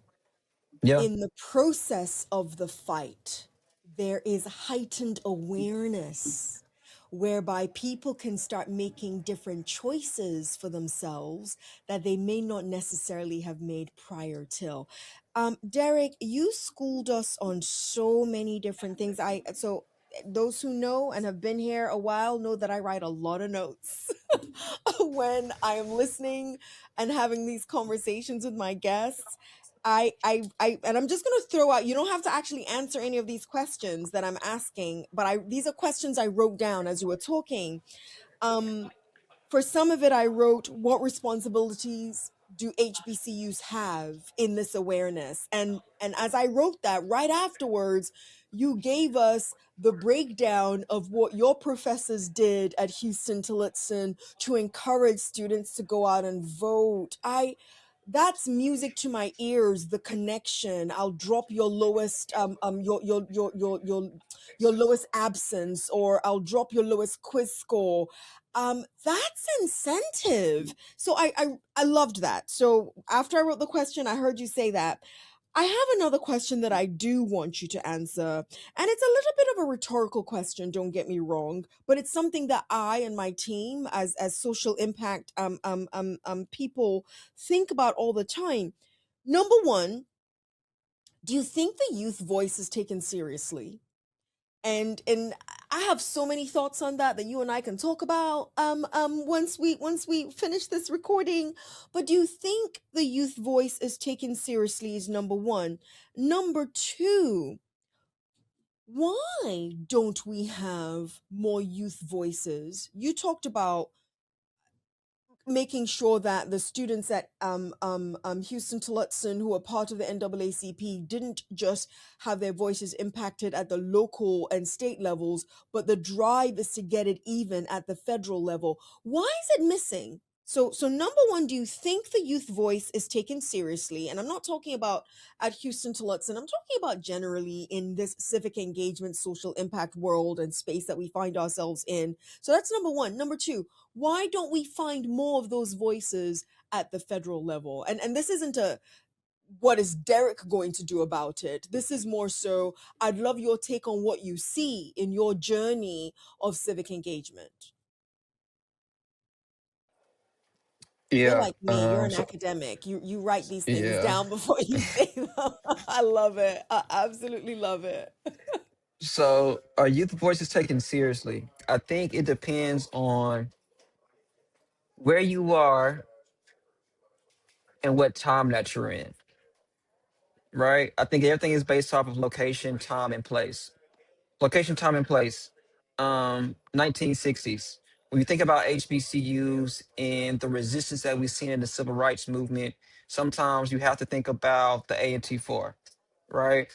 Yeah. in the process of the fight, there is heightened awareness whereby people can start making different choices for themselves that they may not necessarily have made prior till. Derek, you schooled us on so many different things. Those who know and have been here a while know that I write a lot of notes when I am listening and having these conversations with my guests. And I'm just going to throw out, you don't have to actually answer any of these questions that I'm asking, but these are questions I wrote down as you were talking. Um, for some of it, I wrote, what responsibilities do HBCUs have in this awareness? And as I wrote that, right afterwards, you gave us the breakdown of what your professors did at Houston Tillotson to encourage students to go out and vote. That's music to my ears, the connection. I'll drop your lowest your lowest absence, or I'll drop your lowest quiz score. That's incentive. So I loved that. So after I wrote the question, I heard you say that. I have another question that I do want you to answer, and it's a little bit of a rhetorical question, don't get me wrong, but it's something that I and my team as social impact people think about all the time. Number one, do you think the youth voice is taken seriously? And I have so many thoughts on that that you and I can talk about once we finish this recording. But do you think the youth voice is taken seriously is number one. Number two, why don't we have more youth voices? You talked about making sure that the students at Houston Tillotson who are part of the NAACP didn't just have their voices impacted at the local and state levels, but the drive is to get it even at the federal level. Why is it missing? So number one, do you think the youth voice is taken seriously? And I'm not talking about at Houston Tillotson. I'm talking about generally in this civic engagement, social impact world and space that we find ourselves in. So that's number one. Number two, why don't we find more of those voices at the federal level? And this isn't a what is Derek going to do about it? This is more so, I'd love your take on what you see in your journey of civic engagement. You're Yeah. like me, you're an So academic. You write these things yeah. down before you say them. I love it. I absolutely love it. So are youth voices taken seriously? I think it depends on where you are and what time that you're in, right? I think everything is based off of location, time, and place. Location, time, and place. 1960s. When you think about HBCUs and the resistance that we've seen in the civil rights movement, sometimes you have to think about the A&T 4, right?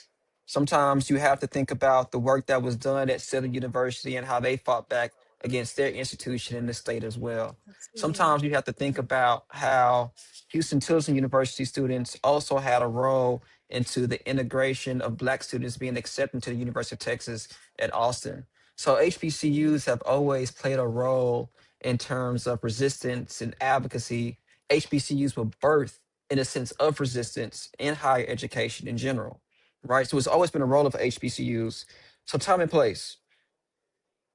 Sometimes you have to think about the work that was done at Southern University and how they fought back against their institution in the state as well. Absolutely. Sometimes you have to think Mhm. about how Houston Tilson University students also had a role into the integration of Black students being accepted to the University of Texas at Austin. So HBCUs have always played a role in terms of resistance and advocacy. HBCUs were birthed in a sense of resistance in higher education in general, right? So it's always been a role of HBCUs. So time and place.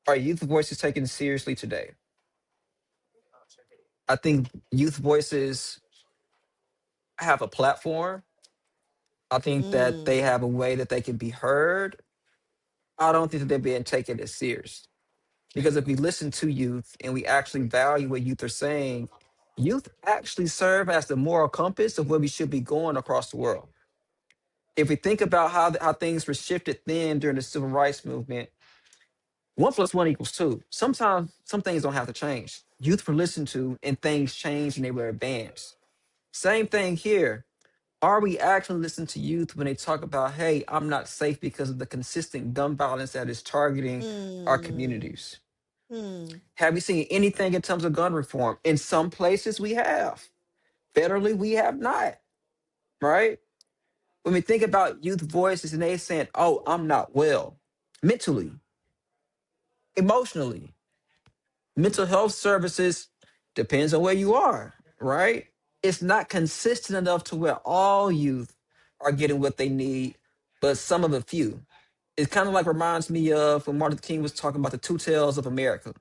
Are youth voices taken seriously today? I think youth voices have a platform. I think that they Mm, have a way that they can be heard. I don't think that they're being taken as serious. Because if we listen to youth and we actually value what youth are saying, youth actually serve as the moral compass of where we should be going across the world. If we think about how things were shifted then during the civil rights movement, one plus one equals two. Sometimes some things don't have to change. Youth were listened to and things changed and they were advanced. Same thing here. Are we actually listening to youth when they talk about, hey, I'm not safe because of the consistent gun violence that is targeting our mm, communities? mm. Have we seen anything in terms of gun reform? In some places we have. Federally, we have not, right? When we think about youth voices and they saying, oh, I'm not well, mentally, emotionally, mental health services depends on where you are, right? It's not consistent enough to where all youth are getting what they need, but some of a few. It kind of like reminds me of when Martin Luther King was talking about the two tails of America,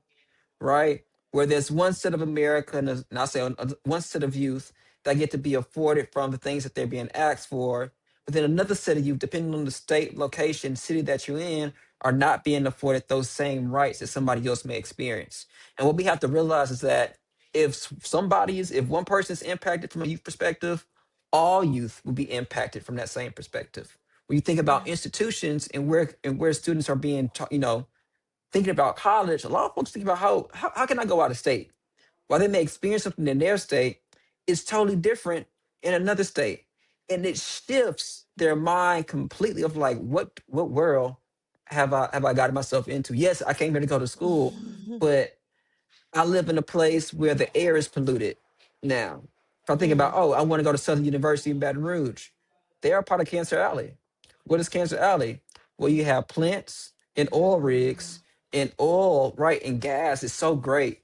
right? Where there's one set of America, and I say one set of youth that get to be afforded from the things that they're being asked for, but then another set of youth, depending on the state, location, city that you're in, are not being afforded those same rights that somebody else may experience. And what we have to realize is that if one person is impacted from a youth perspective, all youth will be impacted from that same perspective. When you think about Yeah. institutions and where students are being taught, thinking about college, a lot of folks think about how can I go out of state? While they may experience something in their state, it's totally different in another state. And it shifts their mind completely of like, what world have I gotten myself into? Yes, I came here to go to school, but I live in a place where the air is polluted now. If I think about, Mm, oh, I want to go to Southern University in Baton Rouge, they are part of Cancer Alley. What is Cancer Alley? Well, you have plants and oil rigs and oil, right? And gas is so great.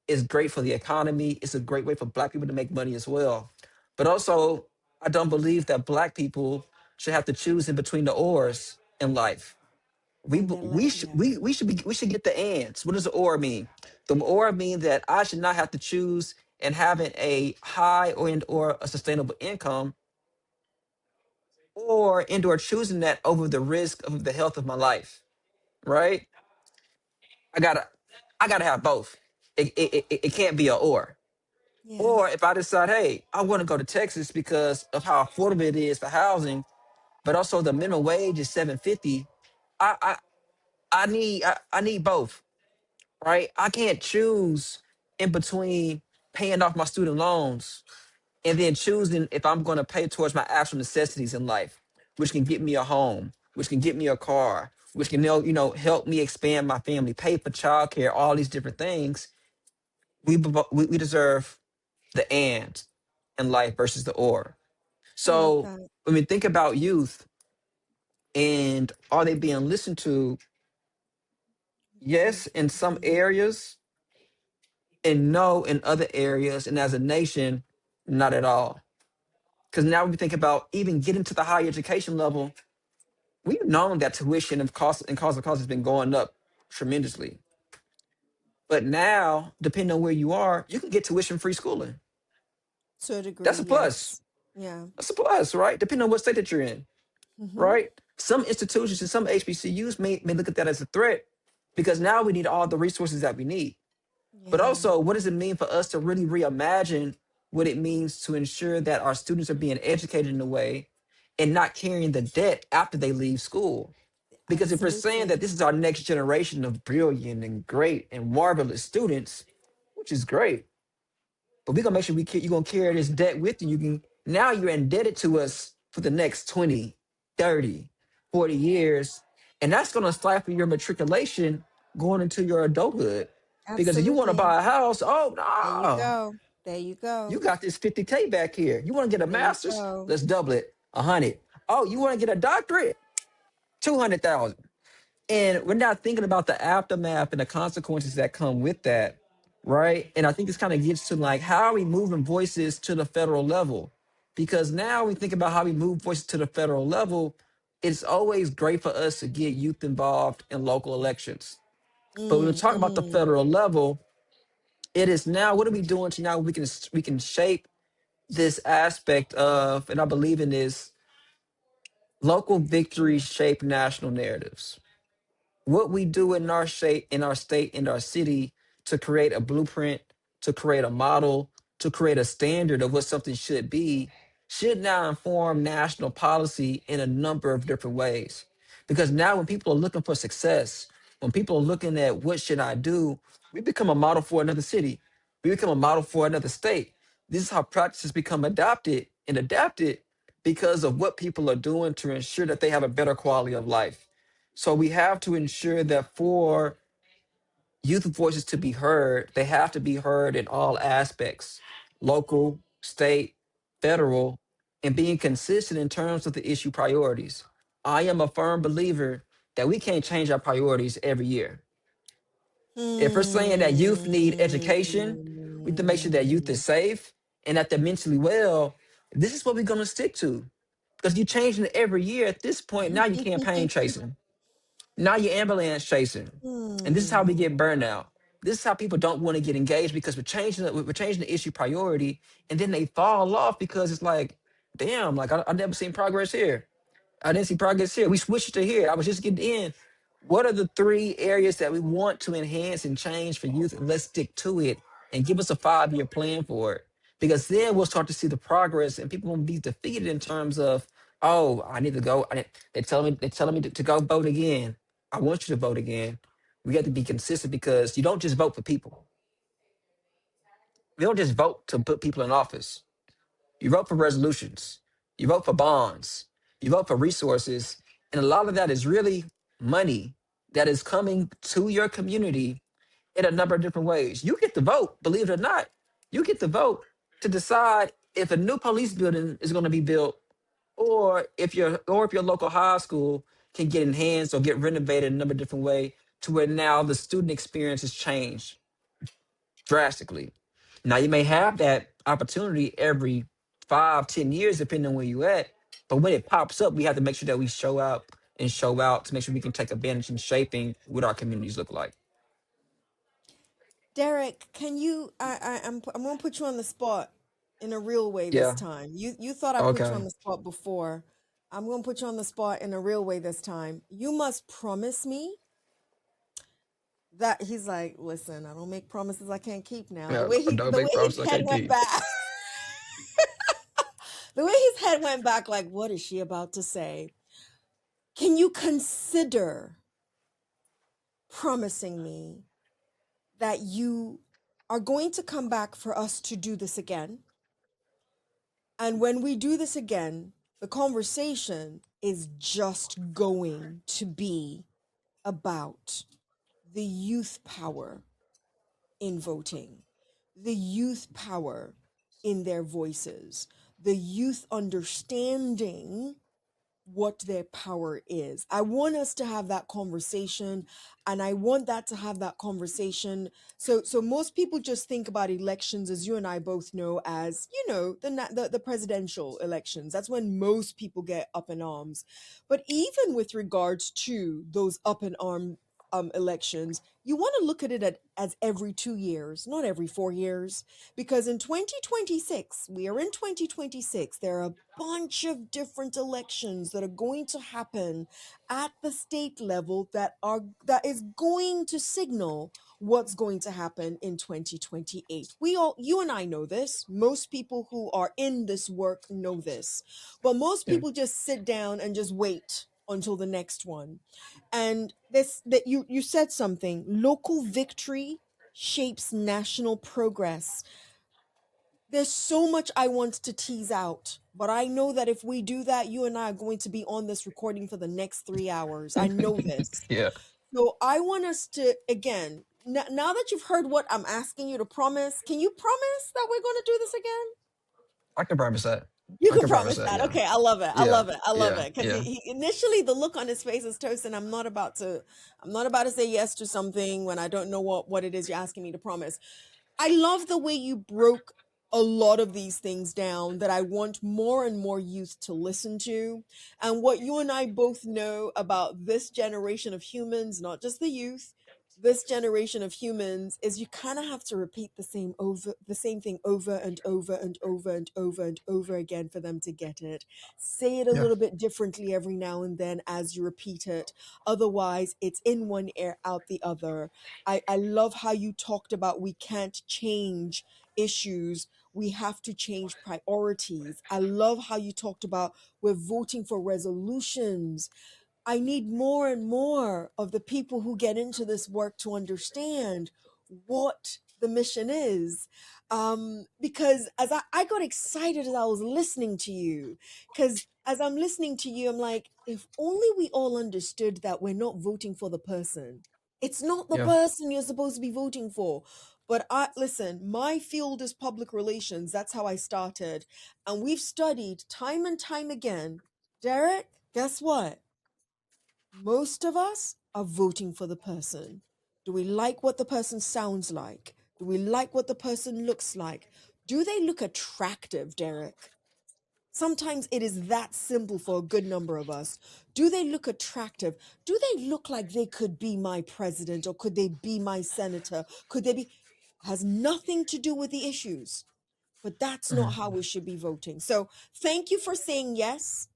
It's great for the economy. It's a great way for Black people to make money as well. But also, I don't believe that Black people should have to choose in between the ors in life. We and b- they're we like, should yeah. we should get the ands. What does the or mean? The or mean that I should not have to choose and having a high or a sustainable income or choosing that over the risk of the health of my life. Right? I gotta I gotta have both. It can't be a or. Yeah. Or if I decide, hey, I want to go to Texas because of how affordable it is for housing, but also the minimum wage is 750. I I I need both, right? I can't choose in between paying off my student loans and then choosing if I'm going to pay towards my actual necessities in life, which can get me a home, which can get me a car, which can help me expand my family, pay for childcare, all these different things. We deserve the and in life versus the or. I love So that. when we think about youth and are they being listened to? Yes, in some Mhm. areas, and no in other areas, and as a nation, not at all. Because now we think about even getting to the higher education level, we've known that tuition and cost has been going up tremendously. But now, depending on where you are, you can get tuition free schooling. To a That's degree, a plus. yes. Yeah. That's a plus, right? Depending on what state that you're in, Hmm. right? Some institutions and some HBCUs may look at that as a threat because now we need all the resources that we need. But Yeah. also, what does it mean for us to really reimagine what it means to ensure that our students are being educated in a way and not carrying the debt after they leave school? Because if we're saying that Absolutely. this is our next generation of brilliant and great and marvelous students, which is great, but we're gonna make sure you're gonna carry this debt with you. You can now you're indebted to us for the next 20, 30, 40 years. And that's gonna stifle your matriculation going into your adulthood. Because if you want to Absolutely. buy a house, oh There you no, go. There you you go. got this 50K back here. You want to get a There you master's? go. Let's double it, 100. Oh, you want to get a doctorate? 200,000. And we're not thinking about the aftermath and the consequences that come with that, right? And I think this kind of gets to like how are we moving voices to the federal level? Because now we think about how we move voices to the federal level. It's always great for us to get youth involved in local elections. But when we talk about the Mm. federal level, it is now what are we doing to now we can shape this aspect of, and I believe in this, local victories shape national narratives. What we do in our state, in our city, to create a blueprint, to create a model, to create a standard of what something should be, should now inform national policy in a number of different ways. Because now when people are looking for success, when people are looking at what should I do, we become a model for another city. We become a model for another state. This is how practices become adopted and adapted because of what people are doing to ensure that they have a better quality of life. So we have to ensure that for youth voices to be heard, they have to be heard in all aspects, local, state, federal, and being consistent in terms of the issue priorities. I am a firm believer that we can't change our priorities every year. If we're saying that youth need education, we have to make sure that youth Hmm. is safe and that they're mentally well. This is what we're going to stick to. Because you're changing it every year. At this point, now you're campaign chasing. Now you're ambulance chasing. And this is how we Hmm. get burnout. This is how people don't want to get engaged because we're changing the issue priority, and then they fall off because it's like, damn, like I never seen progress here. I didn't see progress here. We switched to here. I was just getting in. What are the three areas that we want to enhance and change for youth? And let's stick to it and give us a 5-year plan for it. Because then we'll start to see the progress and people won't be defeated in terms of, oh, I need to go. They're telling me to go vote again. I want you to vote again. We have to be consistent because you don't just vote for people. You don't just vote to put people in office. You vote for resolutions. You vote for bonds. You vote for resources. And a lot of that is really money that is coming to your community in a number of different ways. You get to vote, believe it or not. You get to vote to decide if a new police building is going to be built or if your local high school can get enhanced or get renovated in a number of different ways to where now the student experience has changed drastically. Now you may have that opportunity every 5, 10 years, depending on where you at. But when it pops up, we have to make sure that we show up and show out to make sure we can take advantage in shaping what our communities look like. Derek, can you? I'm gonna put you on the spot in a real way this Yeah. time. You thought I put you Okay. on the spot before. I'm gonna put you on the spot in a real way this time. You must promise me that he's like, listen, I don't make promises I can't keep now. The Yeah. way Don't the way make his promises I head can't went keep. back, the way his head went back, like, what is she about to say? Can you consider promising me that you are going to come back for us to do this again? And when we do this again, the conversation is just going to be about the youth power in voting, the youth power in their voices, the youth understanding what their power is. I want us to have that conversation, and I want that to have that conversation. So most people just think about elections, as you and I both know, as the presidential elections. That's when most people get up in arms. But even with regards to those up in arm elections, you want to look at it as every 2 years, not every 4 years, because in 2026, we are in 2026, there are a bunch of different elections that are going to happen at the state level that is going to signal what's going to happen in 2028. You and I know this. Most people who are in this work know this. But most Yeah. people just sit down and just wait. until the next one. And this that you said something, local victory shapes national progress. There's so much I want to tease out, but I know that if we do that, you and I are going to be on this recording for the next 3 hours. I know this. Yeah, So I want us to, again, now that you've heard what I'm asking you to promise, can you promise that we're going to do this again? I can promise that. You I can can promise promise that. that. Yeah, Okay, I love it. I yeah, love it. I love yeah, it. Because yeah, he initially the look on his face is toast, and I'm not about to say yes to something when I don't know what it is you're asking me to promise. I love the way you broke a lot of these things down that I want more and more youth to listen to. And what you and I both know about this generation of humans, not just the youth, this generation of humans is you kind of have to repeat the same thing over and over and over and over and over again for them to get it. Say it a yeah, little bit differently every now and then as you repeat it. Otherwise, it's in one ear out the other. I love how you talked about we can't change issues. We have to change priorities. I love how you talked about we're voting for resolutions. I need more and more of the people who get into this work to understand what the mission is. Because I got excited as I was listening to you, because as I'm listening to you, I'm like, if only we all understood that we're not voting for the person. It's not the yeah. person you're supposed to be voting for. But I listen, my field is public relations. That's how I started. And we've studied time and time again. Derek, guess what? Most of us are voting for the person. Do we like what the person sounds like? Do we like what the person looks like? Do they look attractive, Derek? Sometimes it is that simple for a good number of us. Do they look attractive? Do they look like they could be my president or could they be my senator? Could they be? Has nothing to do with the issues, but that's not how Mhm. we should be voting. So thank you for saying yes.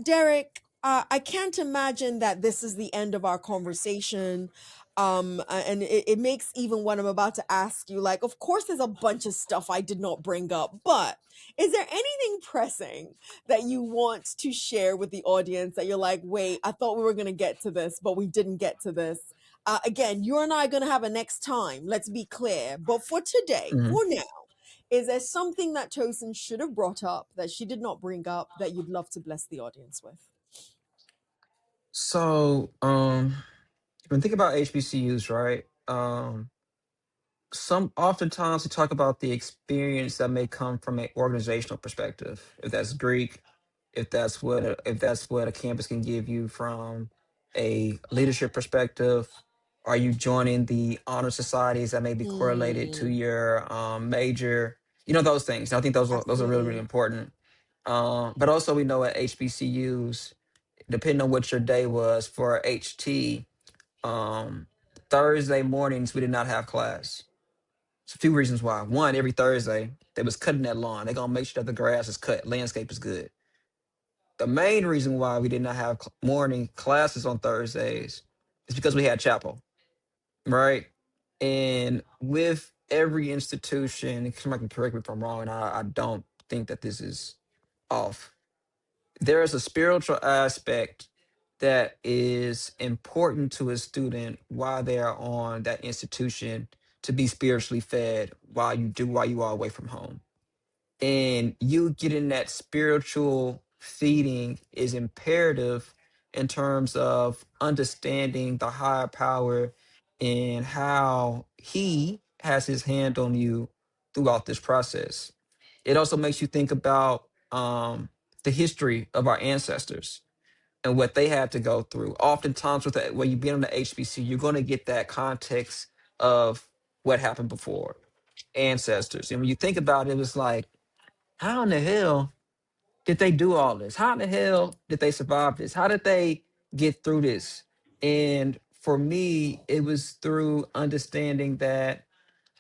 Derek, I can't imagine that this is the end of our conversation. And it makes even what I'm about to ask you, like, of course, there's a bunch of stuff I did not bring up, but is there anything pressing that you want to share with the audience that you're like, wait, I thought we were going to get to this, but we didn't get to this? Again, you and I are going to have a next time. Let's be clear. But for today, Mhm. for now, is there something that Tosin should have brought up that she did not bring up that you'd love to bless the audience with? So, when think about HBCUs, right? Some oftentimes we talk about the experience that may come from an organizational perspective. If that's Greek, if that's what a campus can give you from a leadership perspective. Are you joining the honor societies that may be correlated to Mm, your major? You know those things. I think those are really really absolutely. important. But also we know at HBCUs, depending on what your day was for HT, um, Thursday mornings we did not have class. It's a few reasons why. One, every Thursday they was cutting that lawn. They're gonna make sure that the grass is cut, landscape is good. The main reason why we did not have morning classes on Thursdays is because we had chapel, right? And with every institution, somebody can correct me if I'm wrong, and I don't think that this is off. There is a spiritual aspect that is important to a student while they are on that institution to be spiritually fed while you are away from home. And you getting that spiritual feeding is imperative in terms of understanding the higher power and how he has his hand on you throughout this process. It also makes you think about the history of our ancestors and what they had to go through. Oftentimes, when you've been on the HBC, you're going to get that context of what happened before, ancestors. And when you think about it, it was like, how in the hell did they do all this? How in the hell did they survive this? How did they get through this? And for me, it was through understanding that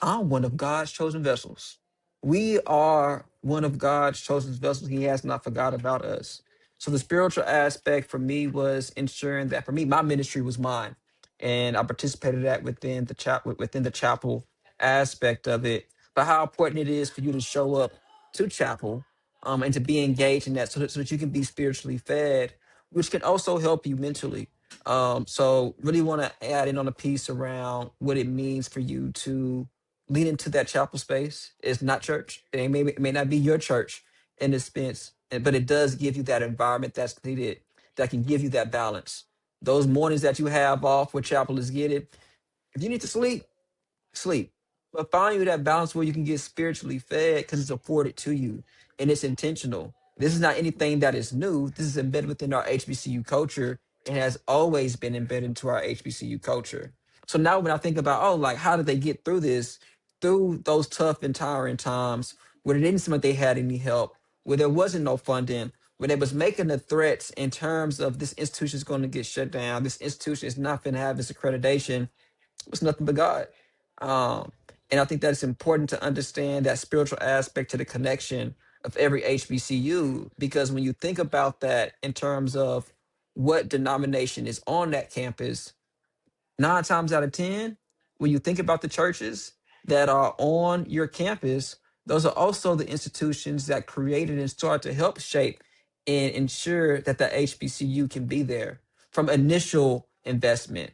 I'm one of God's chosen vessels. We are one of God's chosen vessels. He has not forgot about us. So the spiritual aspect for me was ensuring that for me, my ministry was mine. And I participated that within the chapel aspect of it. But how important it is for you to show up to chapel and to be engaged in that so that you can be spiritually fed which can also help you mentally. So really want to add in on a piece around what it means for you to lean into that chapel space. It's not church. It may not be your church in this sense, but it does give you that environment that's needed that can give you that balance. Those mornings that you have off where chapel is getting, if you need to sleep, sleep. But find you that balance where you can get spiritually fed because it's afforded to you and it's intentional. This is not anything that is new. This is embedded within our HBCU culture. It has always been embedded into our HBCU culture. So now when I think about, oh, like how did they get through this, through those tough and tiring times where it didn't seem like they had any help, where there wasn't no funding, where they was making the threats in terms of this institution is going to get shut down, this institution is not going to have its accreditation, was nothing but God. Um, and I think that it's important to understand that spiritual aspect to the connection of every HBCU, because when you think about that in terms of what denomination is on that campus, 9 times out of 10, when you think about the churches that are on your campus, those are also the institutions that created and started to help shape and ensure that the HBCU can be there from initial investment,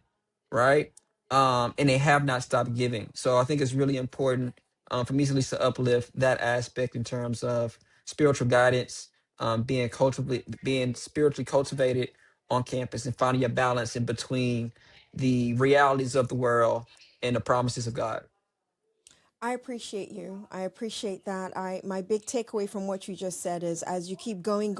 right? And they have not stopped giving. So I think it's really important for me at least to uplift that aspect in terms of spiritual guidance, being spiritually cultivated on campus, and finding a balance in between the realities of the world and the promises of God. I appreciate you. I appreciate that. My big takeaway from what you just said is as you keep going,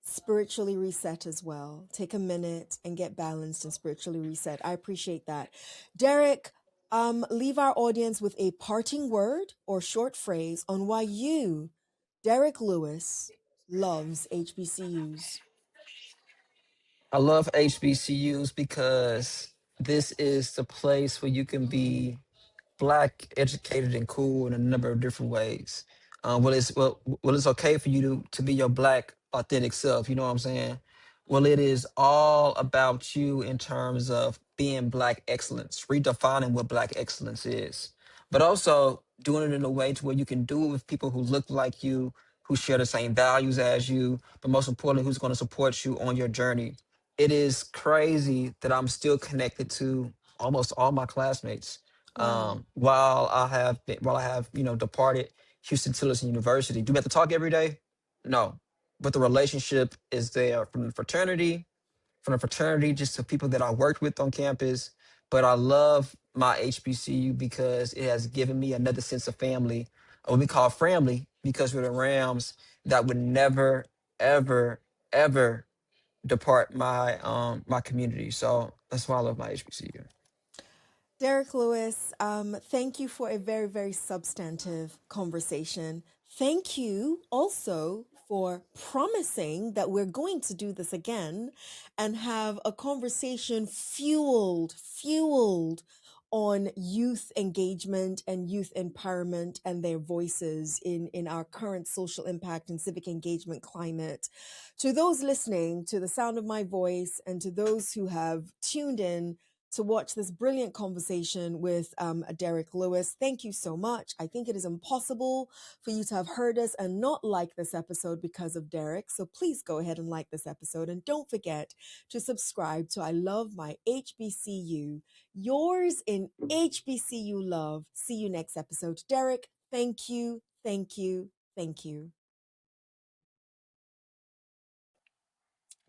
spiritually reset as well. Take a minute and get balanced and spiritually reset. I appreciate that. Derrick, leave our audience with a parting word or short phrase on why you, Derrick Louis, loves HBCUs. I love HBCUs because this is the place where you can be black, educated, and cool in a number of different ways. It's okay for you to be your black authentic self. You know what I'm saying? Well, it is all about you in terms of being black excellence, redefining what black excellence is, but also doing it in a way to where you can do it with people who look like you, who share the same values as you, but most importantly, who's going to support you on your journey. It is crazy that I'm still connected to almost all my classmates. Wow. While I have departed Houston Tillerson University. Do we have to talk every day? No, but the relationship is there from the fraternity just to people that I worked with on campus. But I love my HBCU because it has given me another sense of family, or what we call family, because we're the Rams that would never, ever, ever depart my community. So that's why I love my HBCU. Derrick Louis, thank you for a very, very substantive conversation. Thank you also for promising that we're going to do this again and have a conversation fueled on youth engagement and youth empowerment and their voices in our current social impact and civic engagement climate. To those listening to the sound of my voice and to those who have tuned in to watch this brilliant conversation with Derrick Louis. Thank you so much. I think it is impossible for you to have heard us and not like this episode because of Derrick. So please go ahead and like this episode. And don't forget to subscribe to I Love My HBCU. Yours in HBCU love. See you next episode. Derrick, thank you, thank you, thank you.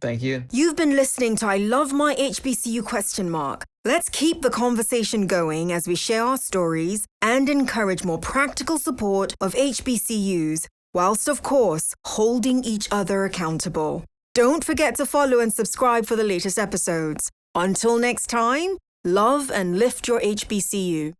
Thank you. You've been listening to I Love My HBCU ? Let's keep the conversation going as we share our stories and encourage more practical support of HBCUs, whilst of course holding each other accountable. Don't forget to follow and subscribe for the latest episodes. Until next time, love and lift your HBCU.